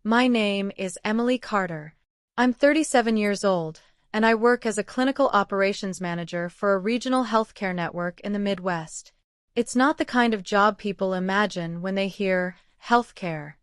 My name is Emily Carter. I'm 37 years old, and I work as a clinical operations manager for a regional healthcare network in the Midwest. It's not the kind of job people imagine when they hear healthcare.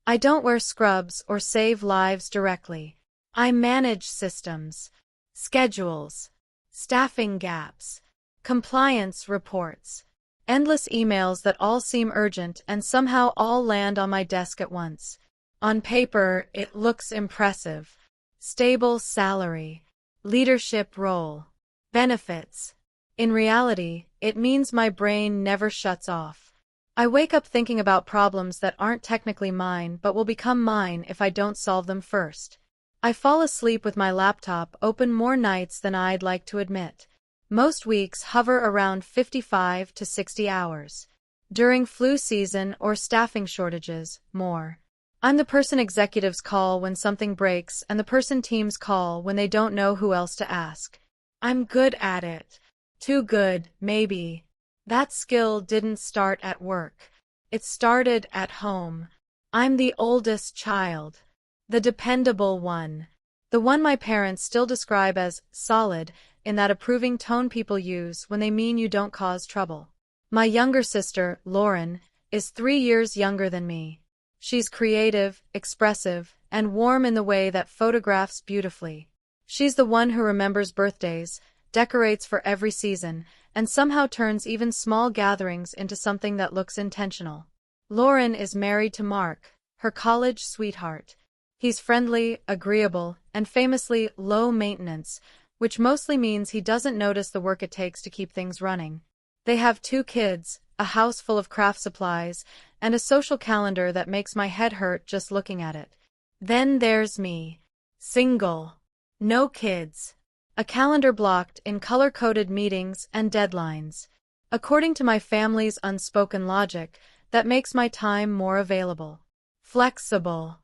I don't wear scrubs or save lives directly. I manage systems, schedules, staffing gaps, compliance reports, endless emails that all seem urgent and somehow all land on my desk at once. On paper, it looks impressive. Stable salary, leadership role, benefits. In reality, it means my brain never shuts off. I wake up thinking about problems that aren't technically mine but will become mine if I don't solve them first. I fall asleep with my laptop open more nights than I'd like to admit. Most weeks hover around 55 to 60 hours. During flu season or staffing shortages, more. I'm the person executives call when something breaks and the person teams call when they don't know who else to ask. I'm good at it. Too good, maybe. That skill didn't start at work. It started at home. I'm the oldest child. The dependable one. The one my parents still describe as solid, in that approving tone people use when they mean you don't cause trouble. My younger sister, Lauren, is 3 years younger than me. She's creative, expressive, and warm in the way that photographs beautifully. She's the one who remembers birthdays, decorates for every season, and somehow turns even small gatherings into something that looks intentional. Lauren is married to Mark, her college sweetheart. He's friendly, agreeable, and famously low maintenance, which mostly means he doesn't notice the work it takes to keep things running. They have 2 kids, a house full of craft supplies, and a social calendar that makes my head hurt just looking at it. Then there's me. Single. No kids. A calendar blocked in color-coded meetings and deadlines. According to my family's unspoken logic, that makes my time more available. Flexible.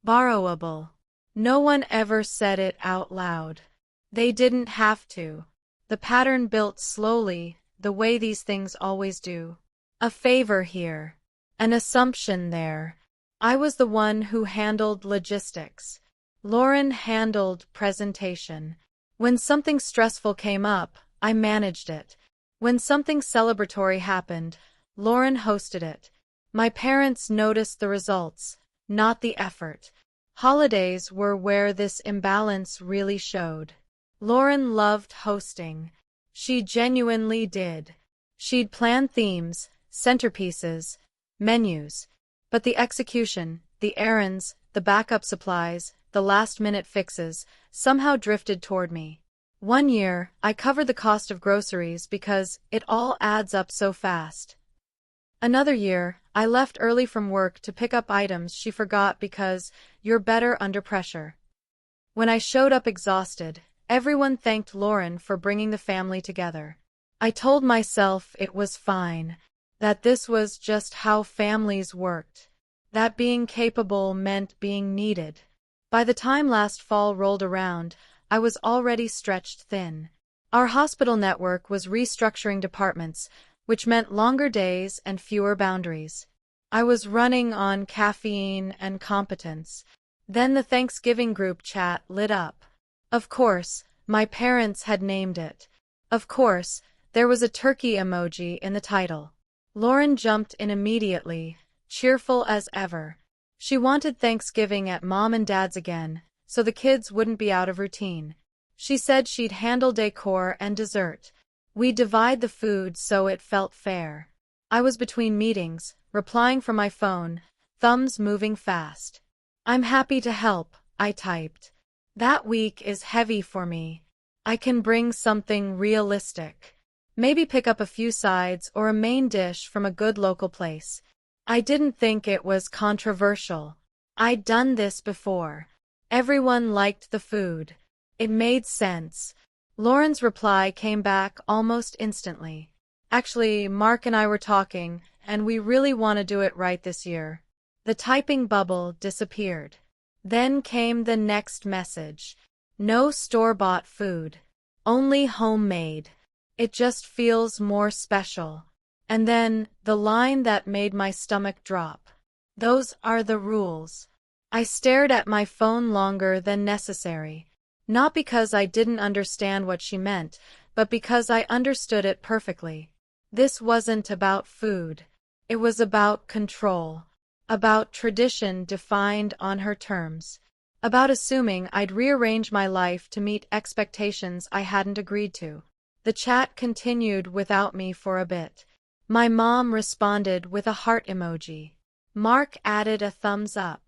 Borrowable. No one ever said it out loud. They didn't have to. The pattern built slowly, the way these things always do. A favor here. An assumption there. I was the one who handled logistics. Lauren handled presentation. When something stressful came up, I managed it. When something celebratory happened, Lauren hosted it. My parents noticed the results, not the effort. Holidays were where this imbalance really showed. Lauren loved hosting. She genuinely did. She'd plan themes, centerpieces, menus. But the execution, the errands, the backup supplies, the last-minute fixes, somehow drifted toward me. One year, I covered the cost of groceries because it all adds up so fast. Another year, I left early from work to pick up items she forgot because you're better under pressure. When I showed up exhausted, everyone thanked Lauren for bringing the family together. I told myself it was fine, that this was just how families worked, that being capable meant being needed. By the time last fall rolled around, I was already stretched thin. Our hospital network was restructuring departments, which meant longer days and fewer boundaries. I was running on caffeine and competence. Then the Thanksgiving group chat lit up. Of course, my parents had named it. Of course, there was a turkey emoji in the title. Lauren jumped in immediately, cheerful as ever. She wanted Thanksgiving at Mom and Dad's again, so the kids wouldn't be out of routine. She said she'd handle decor and dessert. We'd divide the food so it felt fair. I was between meetings, replying from my phone, thumbs moving fast. I'm happy to help, I typed. That week is heavy for me. I can bring something realistic. Maybe pick up a few sides or a main dish from a good local place. I didn't think it was controversial. I'd done this before. Everyone liked the food. It made sense. Lauren's reply came back almost instantly. Actually, Mark and I were talking, and we really want to do it right this year. The typing bubble disappeared. Then came the next message. No store-bought food. Only homemade. It just feels more special. And then, the line that made my stomach drop. Those are the rules. I stared at my phone longer than necessary. Not because I didn't understand what she meant, but because I understood it perfectly. This wasn't about food. It was about control. About tradition defined on her terms. About assuming I'd rearrange my life to meet expectations I hadn't agreed to. The chat continued without me for a bit. My mom responded with a heart emoji. Mark added a thumbs up.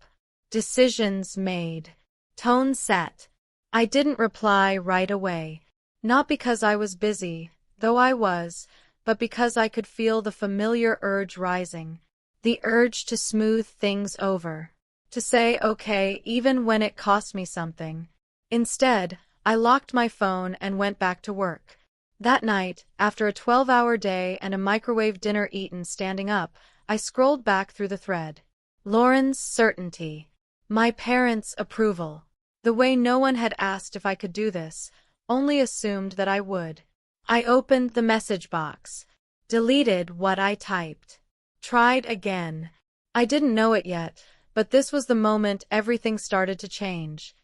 Decisions made. Tone set. I didn't reply right away. Not because I was busy, though I was, but because I could feel the familiar urge rising. The urge to smooth things over. To say okay even when it cost me something. Instead, I locked my phone and went back to work. That night, after a 12-hour day and a microwave dinner eaten standing up, I scrolled back through the thread. Lauren's certainty. My parents' approval. The way no one had asked if I could do this, only assumed that I would. I opened the message box. Deleted what I typed. Tried again. I didn't know it yet, but this was the moment everything started to change.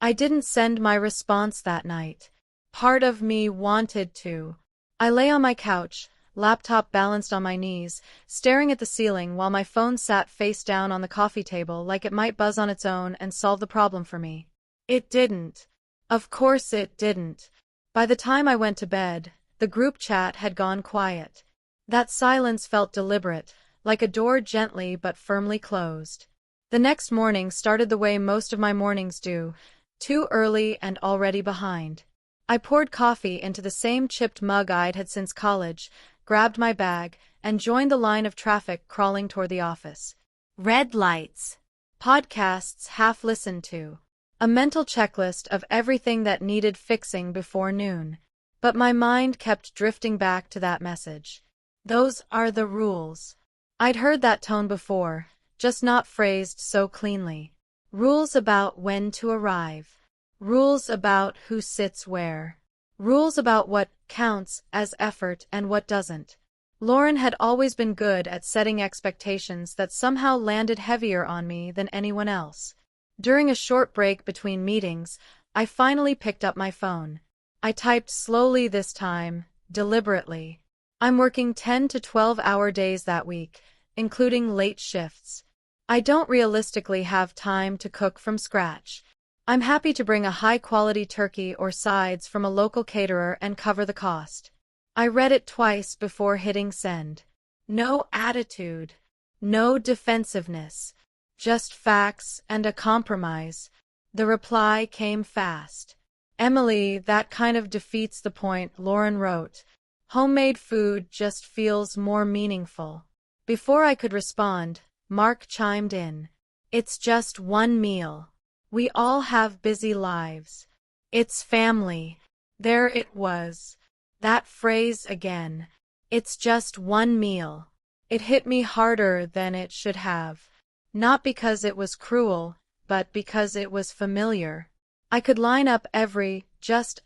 I didn't send my response that night. Part of me wanted to. I lay on my couch, laptop balanced on my knees, staring at the ceiling while my phone sat face down on the coffee table like it might buzz on its own and solve the problem for me. It didn't. Of course it didn't. By the time I went to bed, the group chat had gone quiet. That silence felt deliberate, like a door gently but firmly closed. The next morning started the way most of my mornings do, too early and already behind. I poured coffee into the same chipped mug I'd had since college, grabbed my bag, and joined the line of traffic crawling toward the office. Red lights. Podcasts half listened to. A mental checklist of everything that needed fixing before noon. But my mind kept drifting back to that message. Those are the rules. I'd heard that tone before, just not phrased so cleanly. Rules about when to arrive. Rules about who sits where. Rules about what counts as effort and what doesn't. Lauren had always been good at setting expectations that somehow landed heavier on me than anyone else. During a short break between meetings, I finally picked up my phone. I typed slowly this time, deliberately. I'm working 10 to 12-hour days that week, including late shifts. I don't realistically have time to cook from scratch. I'm happy to bring a high-quality turkey or sides from a local caterer and cover the cost. I read it twice before hitting send. No attitude. No defensiveness. Just facts and a compromise. The reply came fast. Emily, that kind of defeats the point, Lauren wrote. Homemade food just feels more meaningful. Before I could respond, Mark chimed in. It's just one meal. We all have busy lives. It's family. There it was. That phrase again. It's just one meal. It hit me harder than it should have. Not because it was cruel, but because it was familiar. I could line up every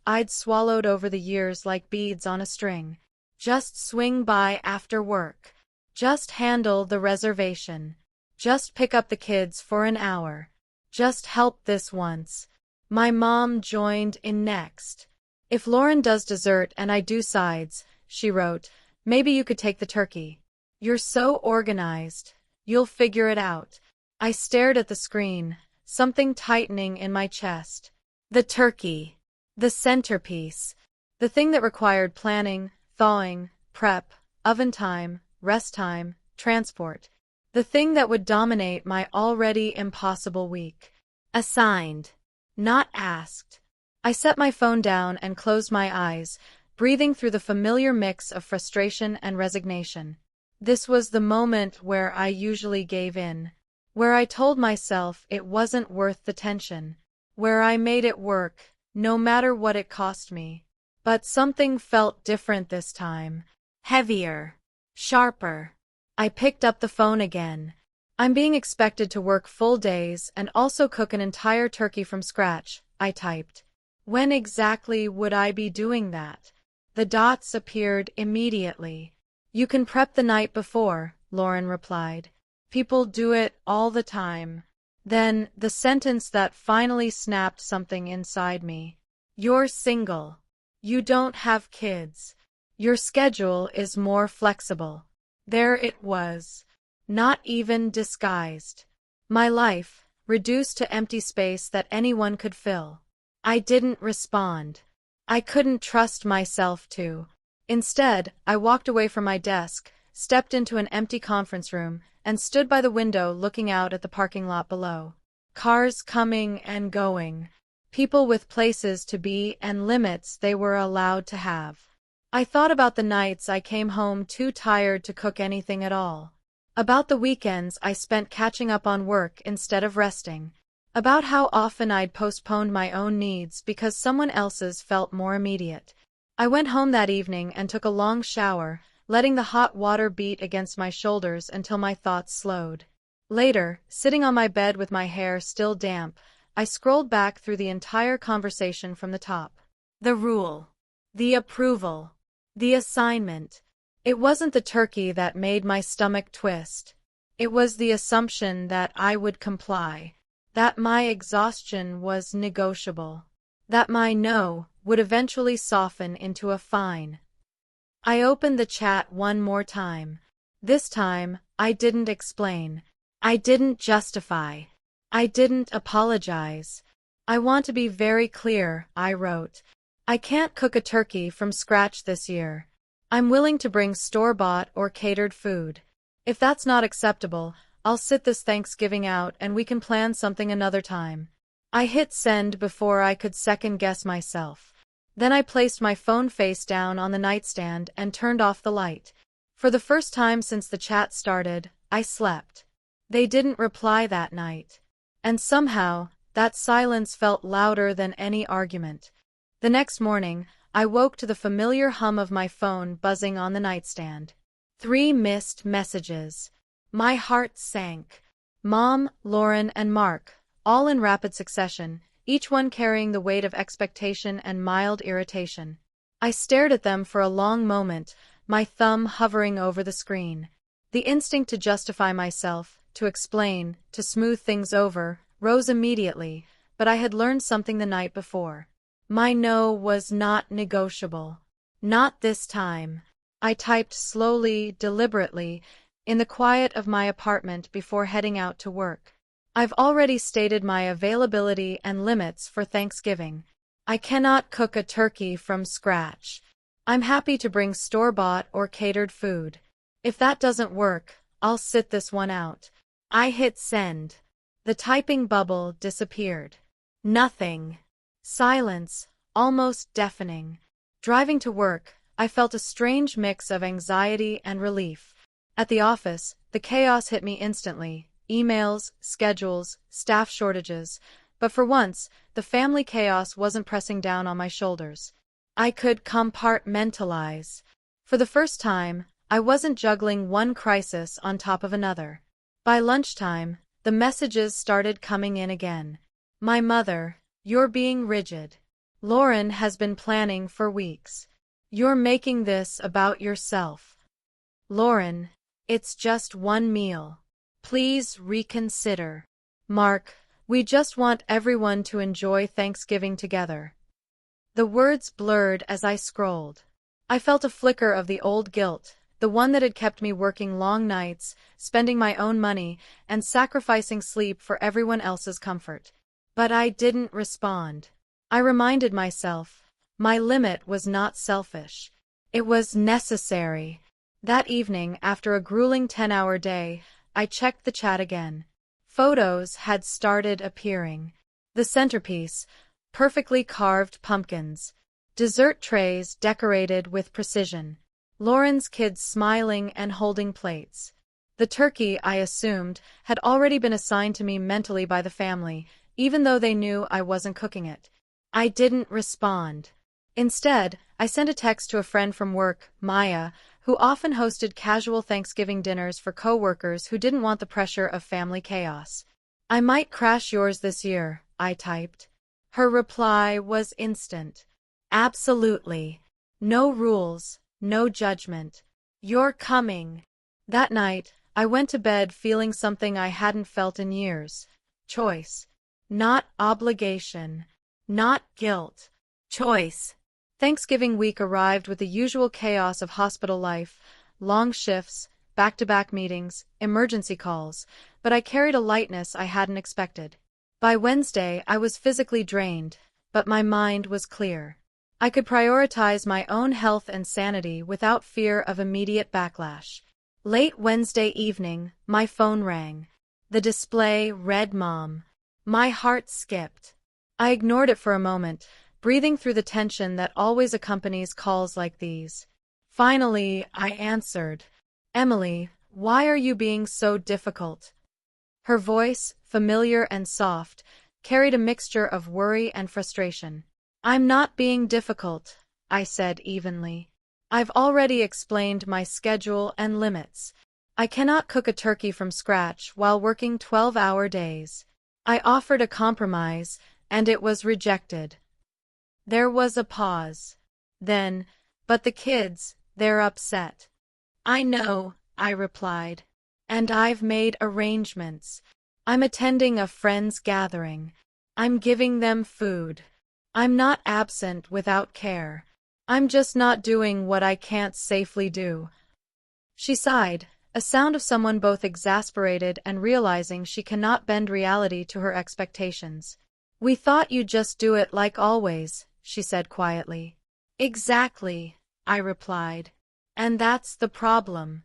I'd swallowed over the years like beads on a string. Just swing by after work. Just handle the reservation. Just pick up the kids for an hour. Just help this once. My mom joined in next. If Lauren does dessert and I do sides, she wrote, maybe you could take the turkey. You're so organized. You'll figure it out. I stared at the screen, something tightening in my chest. The turkey. The centerpiece. The thing that required planning, thawing, prep, oven time, rest time, transport. The thing that would dominate my already impossible week. Assigned. Not asked. I set my phone down and closed my eyes, breathing through the familiar mix of frustration and resignation. This was the moment where I usually gave in. Where I told myself it wasn't worth the tension. Where I made it work, no matter what it cost me. But something felt different this time. Heavier. Sharper. I picked up the phone again. I'm being expected to work full days and also cook an entire turkey from scratch, I typed. When exactly would I be doing that? The dots appeared immediately. You can prep the night before, Lauren replied. People do it all the time. Then, the sentence that finally snapped something inside me. You're single. You don't have kids. Your schedule is more flexible. There it was. Not even disguised. My life, reduced to empty space that anyone could fill. I didn't respond. I couldn't trust myself to. Instead, I walked away from my desk, stepped into an empty conference room, and stood by the window looking out at the parking lot below. Cars coming and going. People with places to be and limits they were allowed to have. I thought about the nights I came home too tired to cook anything at all. About the weekends I spent catching up on work instead of resting. About how often I'd postponed my own needs because someone else's felt more immediate. I went home that evening and took a long shower, letting the hot water beat against my shoulders until my thoughts slowed. Later, sitting on my bed with my hair still damp, I scrolled back through the entire conversation from the top. The rule. The approval. The assignment. It wasn't the turkey that made my stomach twist. It was the assumption that I would comply. That my exhaustion was negotiable. That my no would eventually soften into a fine. I opened the chat one more time. This time, I didn't explain. I didn't justify. I didn't apologize. I want to be very clear, I wrote. I can't cook a turkey from scratch this year. I'm willing to bring store-bought or catered food. If that's not acceptable, I'll sit this Thanksgiving out and we can plan something another time. I hit send before I could second-guess myself. Then I placed my phone face down on the nightstand and turned off the light. For the first time since the chat started, I slept. They didn't reply that night. And somehow, that silence felt louder than any argument. The next morning, I woke to the familiar hum of my phone buzzing on the nightstand. 3 missed messages. My heart sank. Mom, Lauren, and Mark, all in rapid succession, each one carrying the weight of expectation and mild irritation. I stared at them for a long moment, my thumb hovering over the screen. The instinct to justify myself, to explain, to smooth things over, rose immediately, but I had learned something the night before. My no was not negotiable. Not this time. I typed slowly, deliberately, in the quiet of my apartment before heading out to work. I've already stated my availability and limits for Thanksgiving. I cannot cook a turkey from scratch. I'm happy to bring store-bought or catered food. If that doesn't work, I'll sit this one out. I hit send. The typing bubble disappeared. Nothing. Silence, almost deafening. Driving to work, I felt a strange mix of anxiety and relief. At the office, the chaos hit me instantly. Emails, schedules, staff shortages. But for once, the family chaos wasn't pressing down on my shoulders. I could compartmentalize. For the first time, I wasn't juggling one crisis on top of another. By lunchtime, the messages started coming in again. My mother, you're being rigid. Lauren has been planning for weeks. You're making this about yourself. Lauren, it's just one meal. Please reconsider. Mark, we just want everyone to enjoy Thanksgiving together. The words blurred as I scrolled. I felt a flicker of the old guilt, the one that had kept me working long nights, spending my own money, and sacrificing sleep for everyone else's comfort. But I didn't respond. I reminded myself, my limit was not selfish. It was necessary. That evening, after a grueling 10-hour day, I checked the chat again. Photos had started appearing. The centerpiece, perfectly carved pumpkins. Dessert trays decorated with precision. Lauren's kids smiling and holding plates. The turkey, I assumed, had already been assigned to me mentally by the family, even though they knew I wasn't cooking it. I didn't respond. Instead, I sent a text to a friend from work, Maya, who often hosted casual Thanksgiving dinners for coworkers who didn't want the pressure of family chaos. I might crash yours this year, I typed. Her reply was instant. Absolutely. No rules, no judgment. You're coming. That night, I went to bed feeling something I hadn't felt in years. Choice. Not obligation. Not guilt. Choice. Thanksgiving week arrived with the usual chaos of hospital life, long shifts, back-to-back meetings, emergency calls, but I carried a lightness I hadn't expected. By Wednesday, I was physically drained, but my mind was clear. I could prioritize my own health and sanity without fear of immediate backlash. Late Wednesday evening, my phone rang. The display read Mom. My heart skipped. I ignored it for a moment, breathing through the tension that always accompanies calls like these. Finally, I answered. Emily, why are you being so difficult? Her voice, familiar and soft, carried a mixture of worry and frustration. I'm not being difficult, I said evenly. I've already explained my schedule and limits. I cannot cook a turkey from scratch while working 12-hour days. I offered a compromise, and it was rejected. There was a pause. Then, but the kids, they're upset. I know, I replied. And I've made arrangements. I'm attending a friend's gathering. I'm giving them food. I'm not absent without care. I'm just not doing what I can't safely do. She sighed, a sound of someone both exasperated and realizing she cannot bend reality to her expectations. We thought you'd just do it like always, she said quietly. Exactly, I replied. And that's the problem.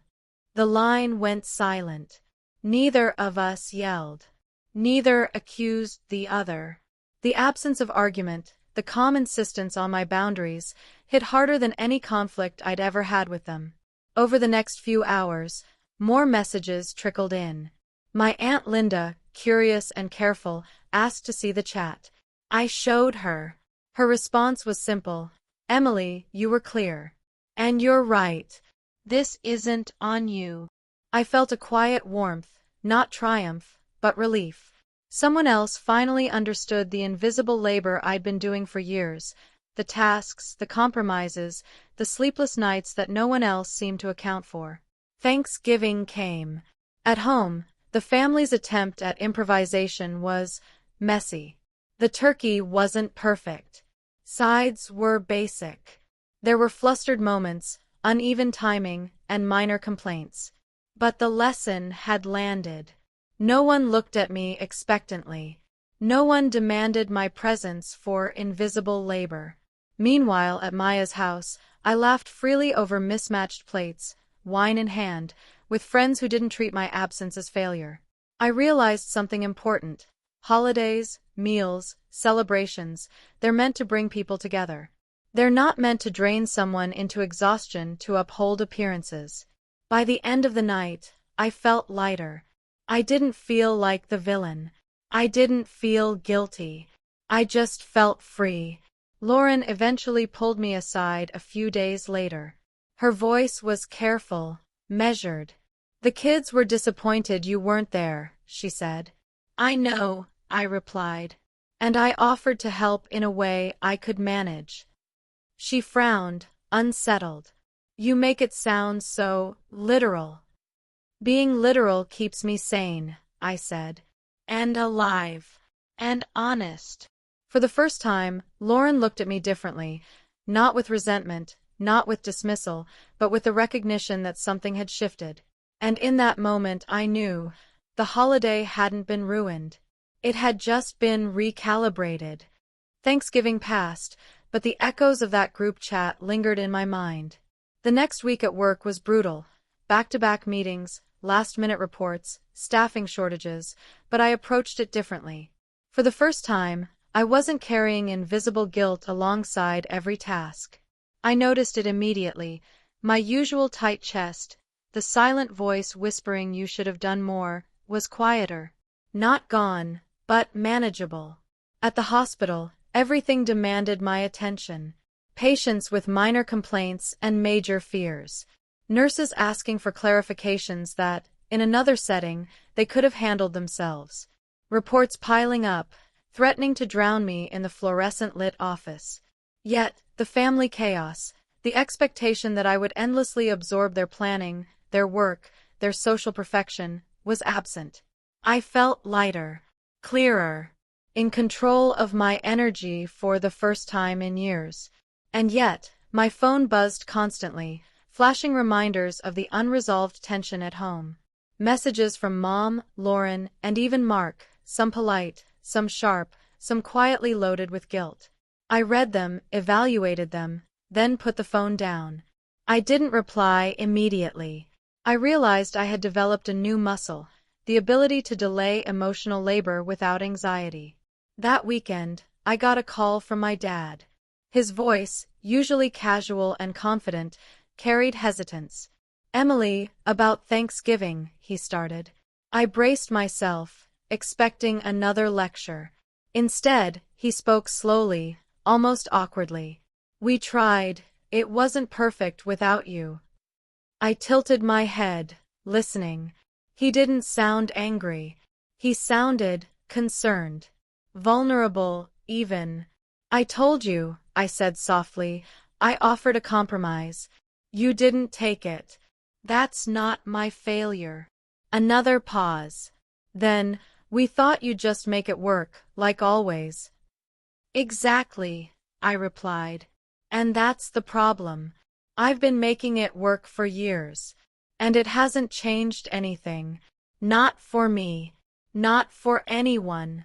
The line went silent. Neither of us yelled. Neither accused the other. The absence of argument, the calm insistence on my boundaries, hit harder than any conflict I'd ever had with them. Over the next few hours, more messages trickled in. My Aunt Linda, curious and careful, asked to see the chat. I showed her. Her response was simple. Emily, you were clear. And you're right. This isn't on you. I felt a quiet warmth, not triumph, but relief. Someone else finally understood the invisible labor I'd been doing for years, the tasks, the compromises, the sleepless nights that no one else seemed to account for. Thanksgiving came. At home, the family's attempt at improvisation was messy. The turkey wasn't perfect. Sides were basic. There were flustered moments, uneven timing, and minor complaints. But the lesson had landed. No one looked at me expectantly. No one demanded my presence for invisible labor. Meanwhile, at Maya's house, I laughed freely over mismatched plates, wine in hand, with friends who didn't treat my absence as failure. I realized something important. Holidays, meals, celebrations, they're meant to bring people together. They're not meant to drain someone into exhaustion to uphold appearances. By the end of the night, I felt lighter. I didn't feel like the villain. I didn't feel guilty. I just felt free. Lauren eventually pulled me aside a few days later. Her voice was careful, measured. The kids were disappointed you weren't there, she said. I know, I replied. And I offered to help in a way I could manage. She frowned, unsettled. You make it sound so literal. Being literal keeps me sane, I said. And alive. And honest. For the first time, Lauren looked at me differently, not with resentment, not with dismissal, but with the recognition that something had shifted. And in that moment I knew, the holiday hadn't been ruined. It had just been recalibrated. Thanksgiving passed, but the echoes of that group chat lingered in my mind. The next week at work was brutal. Back-to-back meetings, last-minute reports, staffing shortages, but I approached it differently. For the first time, I wasn't carrying invisible guilt alongside every task. I noticed it immediately, my usual tight chest, the silent voice whispering you should have done more, was quieter. Not gone, but manageable. At the hospital, everything demanded my attention. Patients with minor complaints and major fears. Nurses asking for clarifications that, in another setting, they could have handled themselves. Reports piling up, threatening to drown me in the fluorescent-lit office. Yet, the family chaos, the expectation that I would endlessly absorb their planning, their work, their social perfection, was absent. I felt lighter. clearer, in control of my energy for the first time in years. And yet, my phone buzzed constantly, flashing reminders of the unresolved tension at home. Messages from Mom, Lauren, and even Mark, some polite, some sharp, some quietly loaded with guilt. I read them, evaluated them, then put the phone down. I didn't reply immediately. I realized I had developed a new muscle, the ability to delay emotional labor without anxiety. That weekend, I got a call from my dad. His voice, usually casual and confident, carried hesitance. "Emily, about Thanksgiving," he started. I braced myself, expecting another lecture. Instead, he spoke slowly, almost awkwardly. "We tried. It wasn't perfect without you." I tilted my head, listening. He didn't sound angry. He sounded concerned. Vulnerable, even. "I told you," I said softly. "I offered a compromise. You didn't take it. That's not my failure." Another pause. Then, "We thought you'd just make it work, like always." "Exactly," I replied. "And that's the problem. I've been making it work for years. And it hasn't changed anything. Not for me. Not for anyone."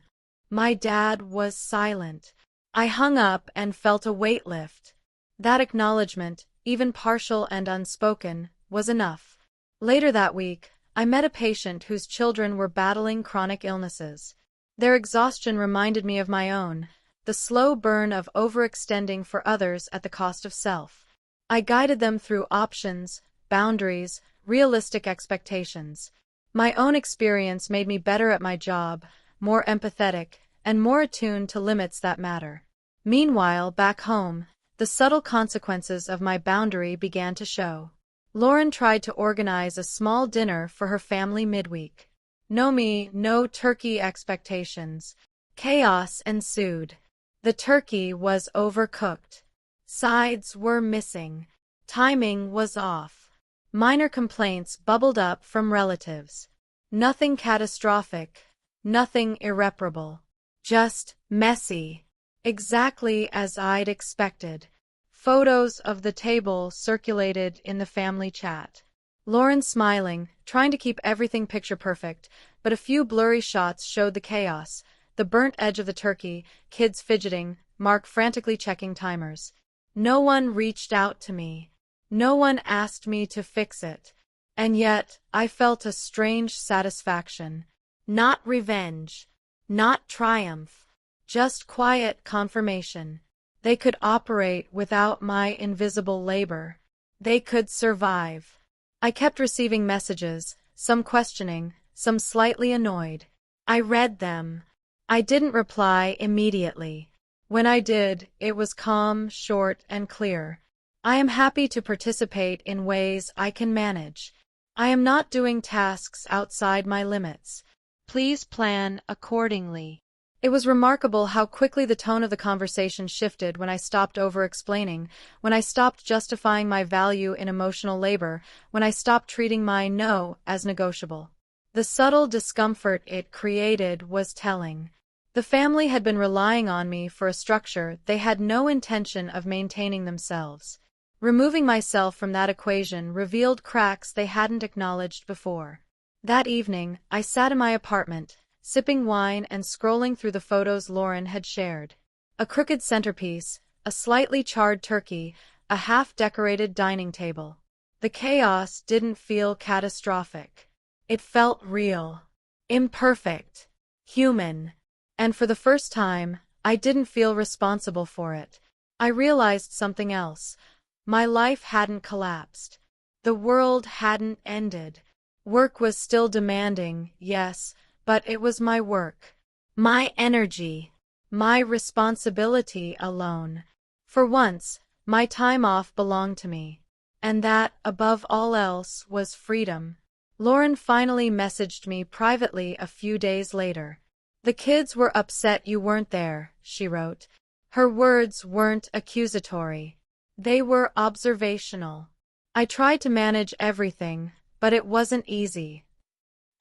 My dad was silent. I hung up and felt a weight lift. That acknowledgement, even partial and unspoken, was enough. Later that week, I met a patient whose children were battling chronic illnesses. Their exhaustion reminded me of my own, the slow burn of overextending for others at the cost of self. I guided them through options, boundaries, realistic expectations. My own experience made me better at my job, more empathetic, and more attuned to limits that matter. Meanwhile, back home, the subtle consequences of my boundary began to show. Lauren tried to organize a small dinner for her family midweek. No turkey expectations. Chaos ensued. The turkey was overcooked. Sides were missing. Timing was off. Minor complaints bubbled up from relatives. Nothing catastrophic, nothing irreparable. Just messy. Exactly as I'd expected. Photos of the table circulated in the family chat. Lauren smiling, trying to keep everything picture perfect, but a few blurry shots showed the chaos. The burnt edge of the turkey, kids fidgeting, Mark frantically checking timers. No one reached out to me. No one asked me to fix it. And yet, I felt a strange satisfaction. Not revenge. Not triumph. Just quiet confirmation. They could operate without my invisible labor. They could survive. I kept receiving messages, some questioning, some slightly annoyed. I read them. I didn't reply immediately. When I did, it was calm, short, and clear. "I am happy to participate in ways I can manage. I am not doing tasks outside my limits. Please plan accordingly." It was remarkable how quickly the tone of the conversation shifted when I stopped over-explaining, when I stopped justifying my value in emotional labor, when I stopped treating my no as negotiable. The subtle discomfort it created was telling. The family had been relying on me for a structure they had no intention of maintaining themselves. Removing myself from that equation revealed cracks they hadn't acknowledged before. That evening, I sat in my apartment, sipping wine and scrolling through the photos Lauren had shared. A crooked centerpiece, a slightly charred turkey, a half-decorated dining table. The chaos didn't feel catastrophic. It felt real, imperfect, human. And for the first time, I didn't feel responsible for it. I realized something else. My life hadn't collapsed. The world hadn't ended. Work was still demanding, yes, but it was my work. My energy. My responsibility alone. For once, my time off belonged to me. And that, above all else, was freedom. Lauren finally messaged me privately a few days later. "The kids were upset you weren't there," she wrote. Her words weren't accusatory. They were observational. "I tried to manage everything, but it wasn't easy."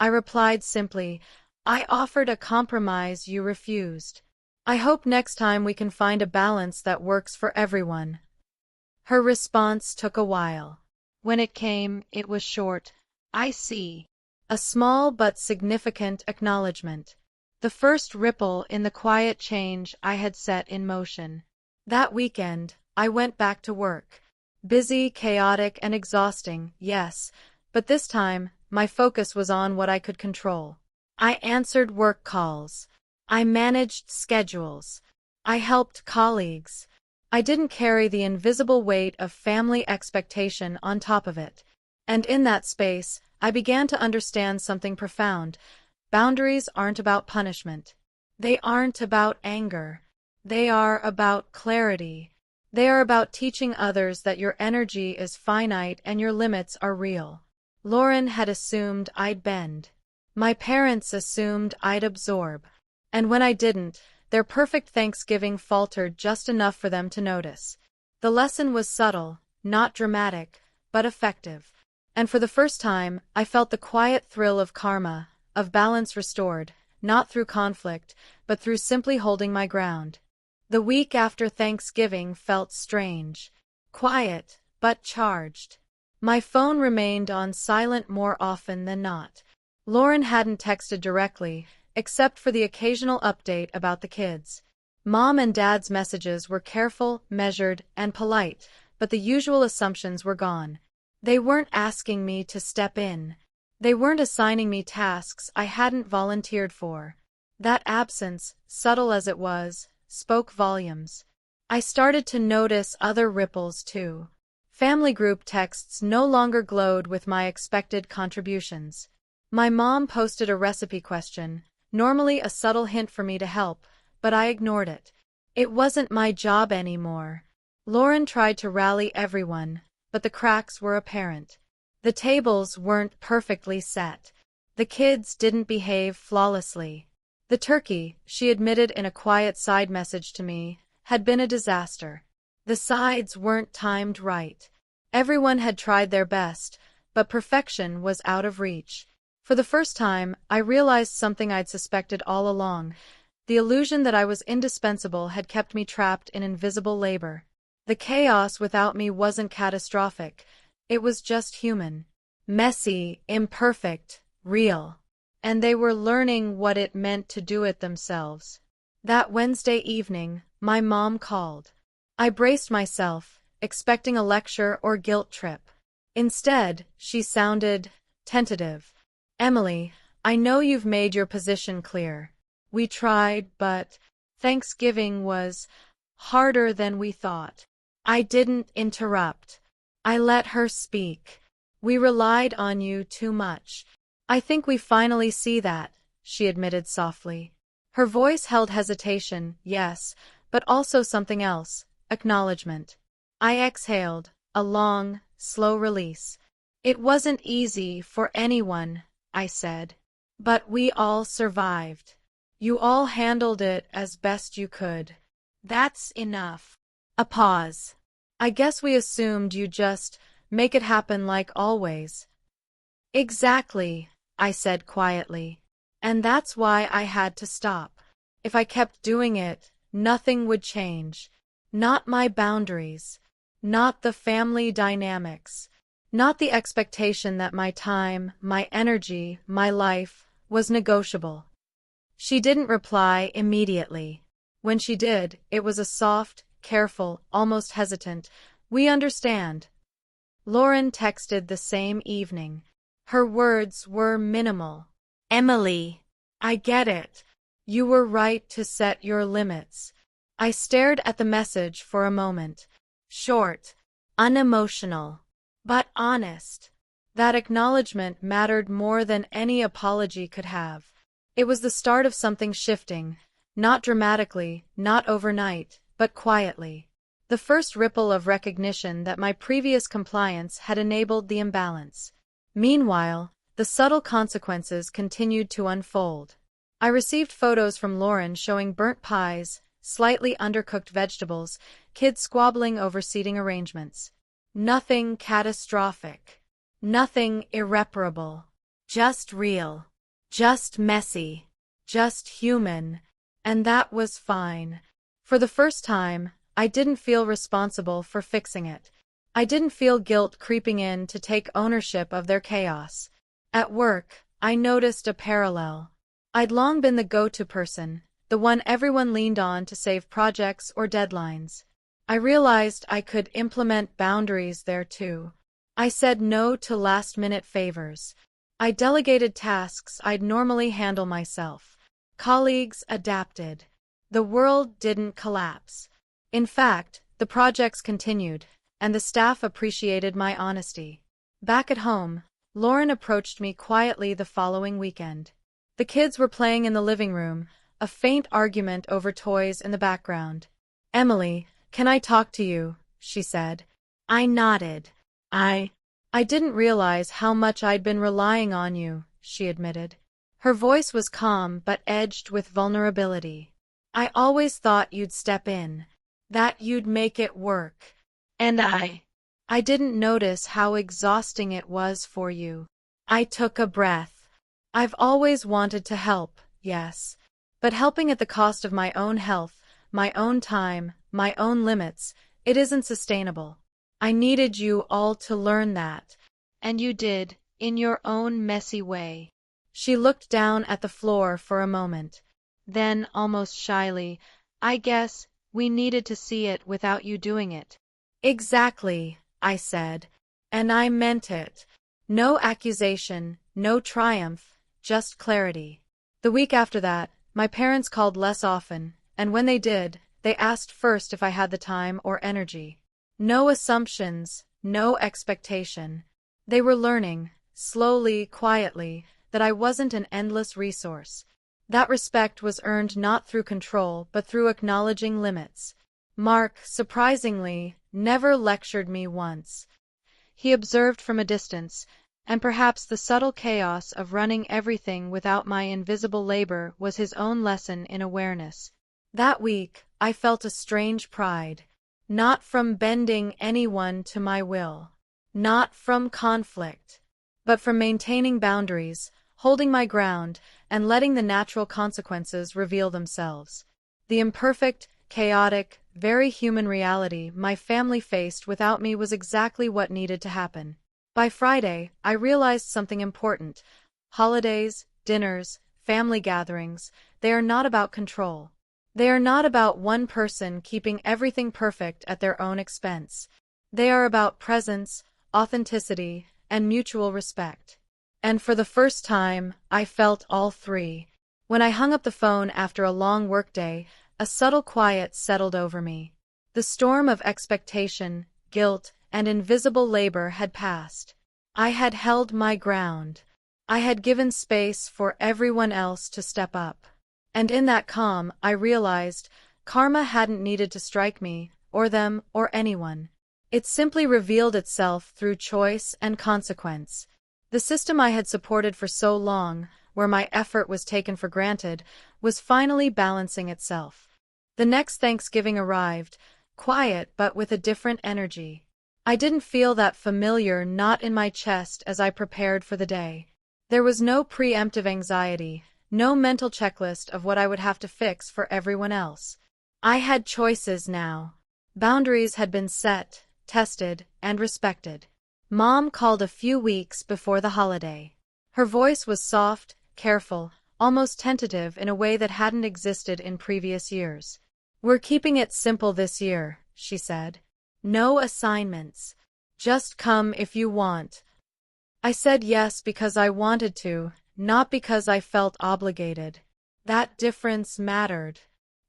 I replied simply, I offered a compromise you refused. I hope next time we can find a balance that works for everyone. Her response took a while. When it came, it was short. I see. A small but significant acknowledgement. The first ripple in the quiet change I had set in motion. That weekend, I went back to work. Busy, chaotic, and exhausting, yes, but this time, my focus was on what I could control. I answered work calls. I managed schedules. I helped colleagues. I didn't carry the invisible weight of family expectation on top of it. And in that space, I began to understand something profound. Boundaries aren't about punishment. They aren't about anger. They are about clarity. They are about teaching others that your energy is finite and your limits are real. Lauren had assumed I'd bend. My parents assumed I'd absorb. And when I didn't, their perfect Thanksgiving faltered just enough for them to notice. The lesson was subtle, not dramatic, but effective. And for the first time, I felt the quiet thrill of karma, of balance restored, not through conflict, but through simply holding my ground. The week after Thanksgiving felt strange. Quiet, but charged. My phone remained on silent more often than not. Lauren hadn't texted directly, except for the occasional update about the kids. Mom and Dad's messages were careful, measured, and polite, but the usual assumptions were gone. They weren't asking me to step in. They weren't assigning me tasks I hadn't volunteered for. That absence, subtle as it was, spoke volumes. I started to notice other ripples too. Family group texts no longer glowed with my expected contributions. My mom posted a recipe question, normally a subtle hint for me to help, but I ignored it. It wasn't my job anymore. Lauren tried to rally everyone, but the cracks were apparent. The tables weren't perfectly set. The kids didn't behave flawlessly. The turkey, she admitted in a quiet side message to me, had been a disaster. The sides weren't timed right. Everyone had tried their best, but perfection was out of reach. For the first time, I realized something I'd suspected all along. The illusion that I was indispensable had kept me trapped in invisible labor. The chaos without me wasn't catastrophic. It was just human. Messy, imperfect, real. And they were learning what it meant to do it themselves. That Wednesday evening, my mom called. I braced myself, expecting a lecture or guilt trip. Instead, she sounded tentative. Emily, I know you've made your position clear. We tried, but Thanksgiving was harder than we thought. I didn't interrupt. I let her speak. We relied on you too much. I think we finally see that, she admitted softly. Her voice held hesitation, yes, but also something else, acknowledgement. I exhaled, a long, slow release. It wasn't easy for anyone, I said. But we all survived. You all handled it as best you could. That's enough. A pause. I guess we assumed you'd just make it happen like always. Exactly, I said quietly. And that's why I had to stop. If I kept doing it, nothing would change. Not my boundaries. Not the family dynamics. Not the expectation that my time, my energy, my life was negotiable. She didn't reply immediately. When she did, it was a soft, careful, almost hesitant, "We understand." Lauren texted the same evening. Her words were minimal. "Emily, I get it. You were right to set your limits." I stared at the message for a moment. Short, unemotional, but honest. That acknowledgement mattered more than any apology could have. It was the start of something shifting, not dramatically, not overnight, but quietly. The first ripple of recognition that my previous compliance had enabled the imbalance. Meanwhile, the subtle consequences continued to unfold. I received photos from Lauren showing burnt pies, slightly undercooked vegetables, kids squabbling over seating arrangements. Nothing catastrophic. Nothing irreparable. Just real. Just messy. just human. And that was fine. For the first time, I didn't feel responsible for fixing it. I didn't feel guilt creeping in to take ownership of their chaos. At work, I noticed a parallel. I'd long been the go-to person, the one everyone leaned on to save projects or deadlines. I realized I could implement boundaries there too. I said no to last-minute favors. I delegated tasks I'd normally handle myself. Colleagues adapted. The world didn't collapse. In fact, the projects continued, and the staff appreciated my honesty. Back at home, Lauren approached me quietly the following weekend. The kids were playing in the living room, a faint argument over toys in the background. "Emily, can I talk to you?" she said. I nodded. I didn't realize how much I'd been relying on you, she admitted. Her voice was calm but edged with vulnerability. I always thought you'd step in, that you'd make it work. And I didn't notice how exhausting it was for you. I took a breath. I've always wanted to help, yes. But helping at the cost of my own health, my own time, my own limits, it isn't sustainable. I needed you all to learn that. And you did, in your own messy way. She looked down at the floor for a moment. Then, almost shyly, I guess we needed to see it without you doing it. Exactly, I said. And I meant it. No accusation, no triumph, just clarity. The week after that, my parents called less often, and when they did, they asked first if I had the time or energy. No assumptions, no expectation. They were learning, slowly, quietly, that I wasn't an endless resource. That respect was earned not through control but through acknowledging limits. Mark, surprisingly, never lectured me once. He observed from a distance, and perhaps the subtle chaos of running everything without my invisible labor was his own lesson in awareness. That week, I felt a strange pride. Not from bending anyone to my will. Not from conflict. But from maintaining boundaries, holding my ground, and letting the natural consequences reveal themselves. The imperfect, chaotic, very human reality my family faced without me was exactly what needed to happen. By Friday, I realized something important. Holidays, dinners, family gatherings, they are not about control. They are not about one person keeping everything perfect at their own expense. They are about presence, authenticity, and mutual respect. And for the first time, I felt all three. When I hung up the phone after a long workday, a subtle quiet settled over me. The storm of expectation, guilt, and invisible labor had passed. I had held my ground. I had given space for everyone else to step up. And in that calm, I realized, karma hadn't needed to strike me, or them, or anyone. It simply revealed itself through choice and consequence. The system I had supported for so long, where my effort was taken for granted, was finally balancing itself. The next Thanksgiving arrived, quiet but with a different energy. I didn't feel that familiar knot in my chest as I prepared for the day. There was no preemptive anxiety. No mental checklist of what I would have to fix for everyone else. I had choices now. Boundaries had been set, tested, and respected. Mom called a few weeks before the holiday. Her voice was soft, careful, almost tentative in a way that hadn't existed in previous years. "We're keeping it simple this year," she said. "No assignments. Just come if you want." I said yes because I wanted to, not because I felt obligated. That difference mattered.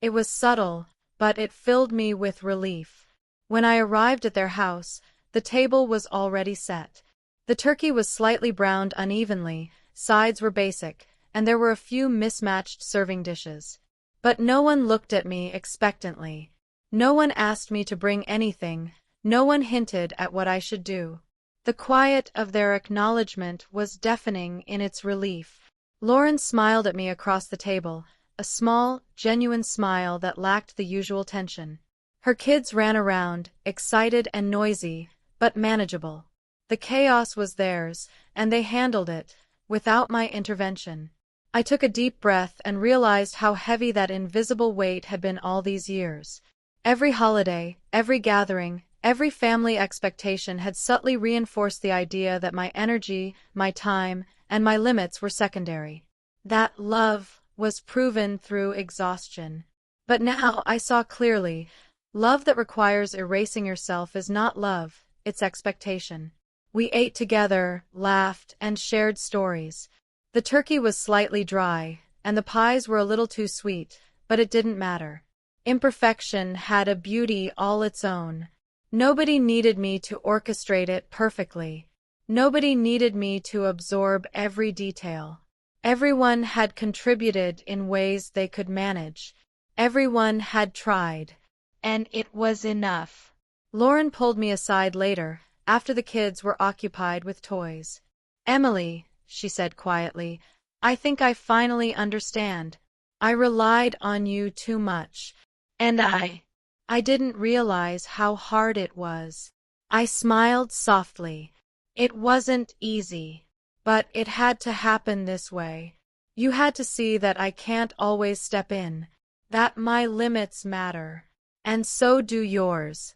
It was subtle, but it filled me with relief. When I arrived at their house, the table was already set. The turkey was slightly browned unevenly, sides were basic, and there were a few mismatched serving dishes. But no one looked at me expectantly. No one asked me to bring anything, no one hinted at what I should do. The quiet of their acknowledgement was deafening in its relief. Lauren smiled at me across the table, a small, genuine smile that lacked the usual tension. Her kids ran around, excited and noisy, but manageable. The chaos was theirs, and they handled it, without my intervention. I took a deep breath and realized how heavy that invisible weight had been all these years. Every holiday, every gathering, every family expectation had subtly reinforced the idea that my energy, my time, and my limits were secondary. That love was proven through exhaustion. But now I saw clearly, love that requires erasing yourself is not love, it's expectation. We ate together, laughed, and shared stories. The turkey was slightly dry, and the pies were a little too sweet, but it didn't matter. Imperfection had a beauty all its own. Nobody needed me to orchestrate it perfectly. Nobody needed me to absorb every detail. Everyone had contributed in ways they could manage. Everyone had tried. And it was enough. Lauren pulled me aside later, after the kids were occupied with toys. "Emily," she said quietly, "I think I finally understand. I relied on you too much. And I didn't realize how hard it was." I smiled softly. "It wasn't easy. But it had to happen this way. You had to see that I can't always step in, that my limits matter. And so do yours."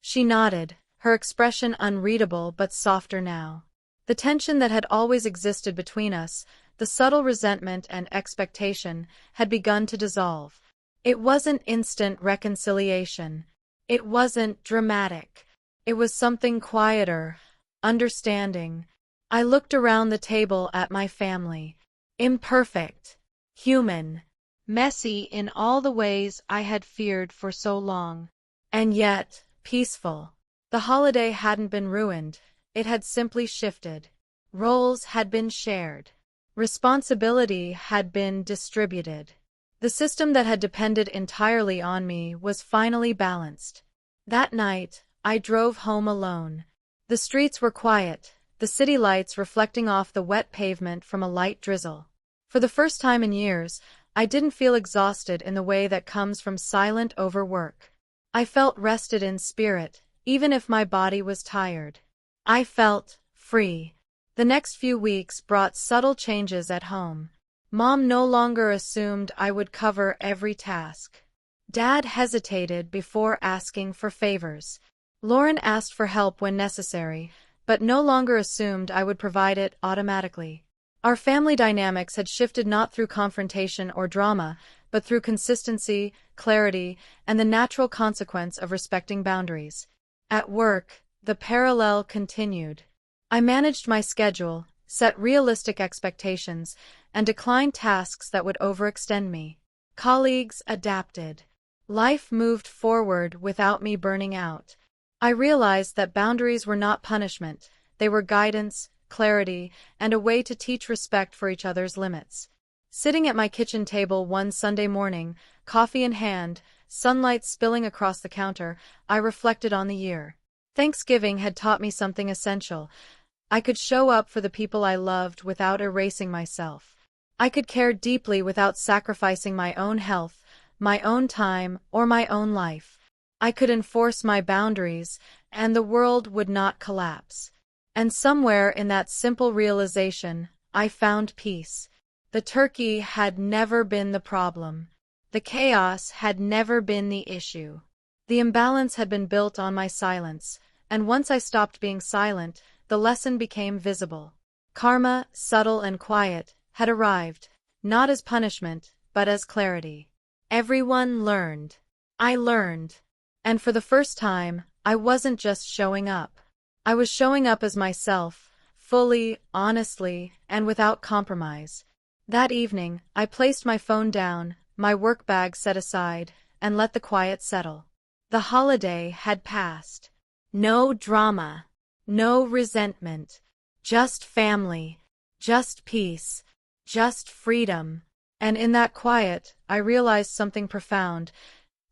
She nodded, her expression unreadable but softer now. The tension that had always existed between us, the subtle resentment and expectation, had begun to dissolve. It wasn't instant reconciliation. It wasn't dramatic. It was something quieter, understanding. I looked around the table at my family. Imperfect, human, messy in all the ways I had feared for so long. And yet, peaceful. The holiday hadn't been ruined, it had simply shifted. Roles had been shared. Responsibility had been distributed. The system that had depended entirely on me was finally balanced. That night, I drove home alone. The streets were quiet, the city lights reflecting off the wet pavement from a light drizzle. For the first time in years, I didn't feel exhausted in the way that comes from silent overwork. I felt rested in spirit, even if my body was tired. I felt free. The next few weeks brought subtle changes at home. Mom no longer assumed I would cover every task. Dad hesitated before asking for favors. Lauren asked for help when necessary, but no longer assumed I would provide it automatically. Our family dynamics had shifted not through confrontation or drama, but through consistency, clarity, and the natural consequence of respecting boundaries. At work, the parallel continued. I managed my schedule, set realistic expectations, and declined tasks that would overextend me. Colleagues adapted. Life moved forward without me burning out. I realized that boundaries were not punishment, they were guidance, clarity, and a way to teach respect for each other's limits. Sitting at my kitchen table one Sunday morning, coffee in hand, sunlight spilling across the counter, I reflected on the year. Thanksgiving had taught me something essential. I could show up for the people I loved without erasing myself. I could care deeply without sacrificing my own health, my own time, or my own life. I could enforce my boundaries, and the world would not collapse. And somewhere in that simple realization, I found peace. The turkey had never been the problem. The chaos had never been the issue. The imbalance had been built on my silence, and once I stopped being silent, the lesson became visible. Karma, subtle and quiet, had arrived, not as punishment, but as clarity. Everyone learned. I learned. And for the first time, I wasn't just showing up. I was showing up as myself, fully, honestly, and without compromise. That evening, I placed my phone down, my work bag set aside, and let the quiet settle. The holiday had passed. No drama. No resentment. Just family. Just peace. Just freedom. And in that quiet, I realized something profound.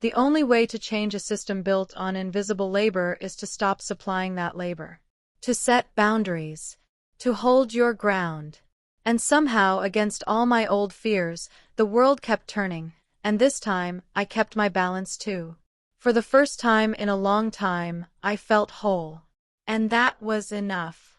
The only way to change a system built on invisible labor is to stop supplying that labor. To set boundaries. To hold your ground. And somehow, against all my old fears, the world kept turning, and this time, I kept my balance too. For the first time in a long time, I felt whole. And that was enough.